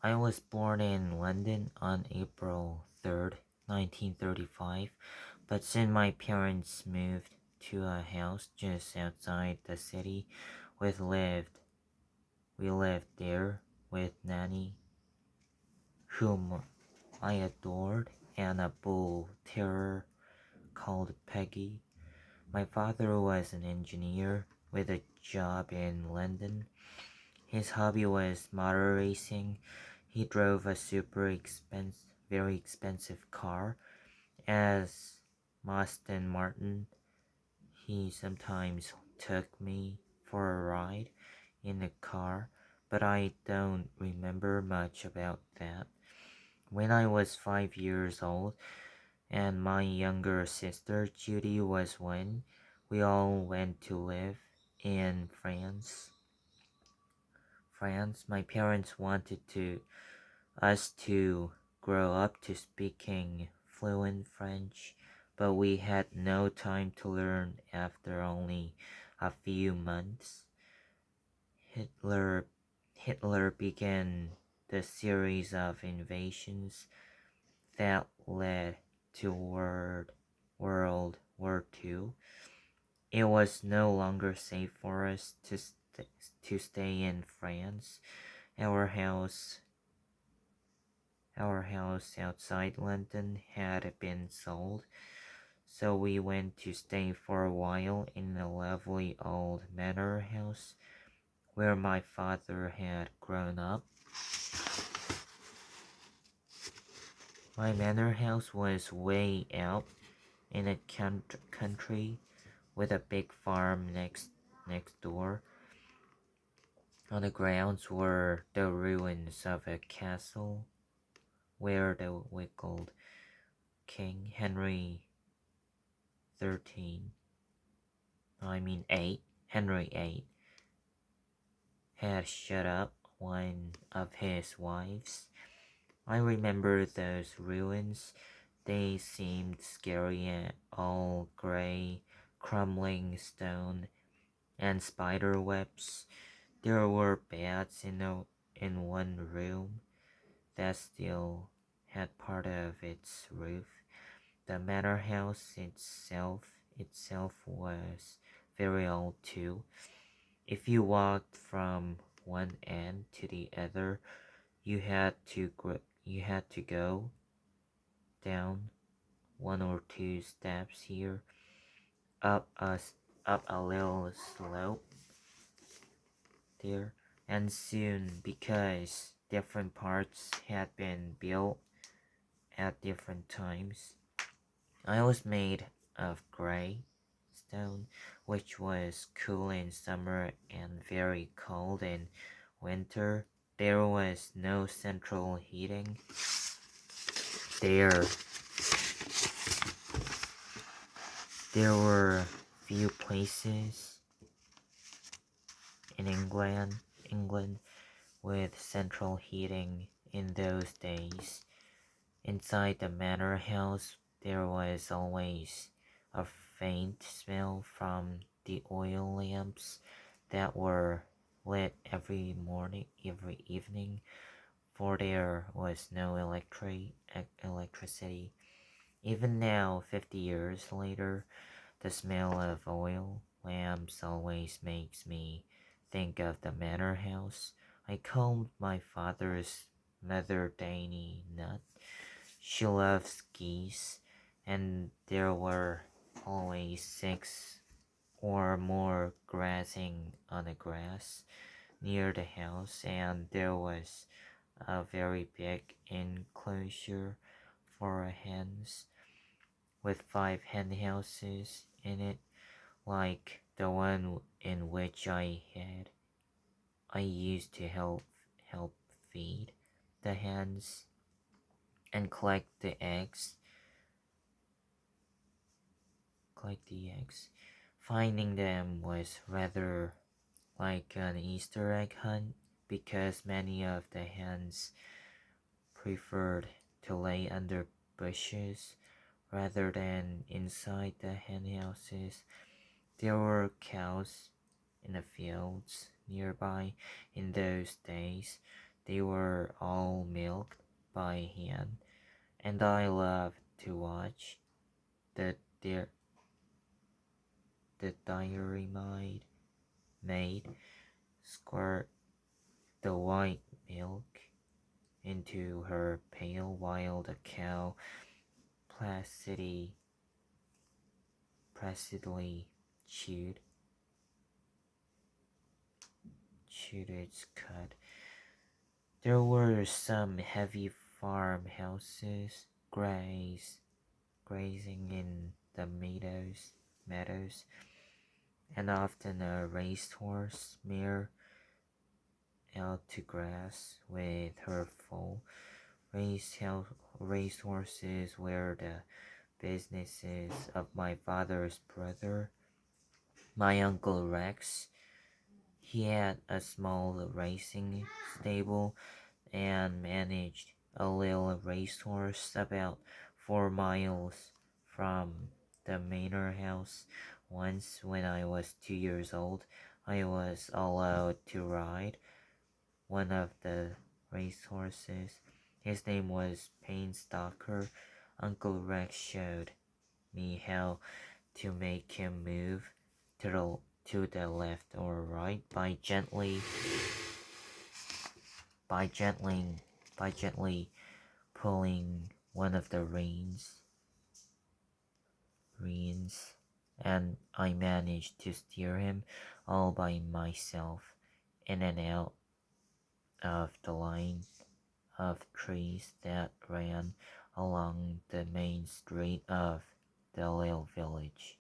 I was born in London on April 3rd, 1935, but soon my parents moved to a house just outside the city. We lived, we lived there with Nanny, whom I adored, and a bull terrier called Peggy. My father was an engineer with a job in London. His hobby was motor racing. He drove a very expensive car as Aston Martin. He sometimes took me for a ride in the car, but I don't remember much about that. When I was 5 years old and my younger sister Judy was one, we all went to live in France. My parents wanted us to grow up to speaking fluent French, but we had no time to learn after only a few months. Hitler Hitler began the series of invasions that led to World War II. It was no longer safe for us to stay in France. Our house Our house outside London had been sold, so we went to stay for a while in a lovely old manor house where my father had grown up. My manor house was way out in the country with a big farm next door. On the grounds were the ruins of a castle where the wicked King Henry 8 had shut up one of his wives. I remember those ruins. They seemed scary and all gray, crumbling stone and spider webs. There were bats in one room that still had part of its roof. The manor house itself was very old too. If you walked from one end to the other, you had to go down one or two steps here, up up a little slope there, and soon because different parts had been built at different times. I was made of gray stone, which was cool in summer and very cold in winter. There was no central heating. There, there were few places in England with central heating in those days. Inside the manor house, there was always a faint smell from the oil lamps that were lit every evening, for there was no electricity. Even now, 50 years later, the smell of oil lamps always makes me think of the manor house. I called my father's mother Danny Nut. She loves geese, and there were always 6 or more grazing on the grass near the house, and there was a very big enclosure for hens with 5 hen houses in it, like the one in which I used to help feed the hens and collect the eggs. Finding them was rather like an Easter egg hunt because many of the hens preferred to lay under bushes rather than inside the hen houses. There were cows in the fields nearby in those days. They were all milked by hand, and I loved to watch the the, the dairy maid squirt the white milk into her pail while the cow placidly placidly chewed chewed its cud. There were some heavy farmhouses grazing in the meadows, and often a racehorse mare out to grass with her foal. Racehorses were the businesses of my father's brother, my uncle Rex. He had a small racing stable and managed a little racehorse about 4 miles from the manor house. Once, when I was 2 years old, I was allowed to ride one of the racehorses. His name was Painstalker. Uncle Rex showed me how to make him move to the left or right by gently by gently pulling one of the reins, and I managed to steer him all by myself in and out of the line of trees that ran along the main street of the little village.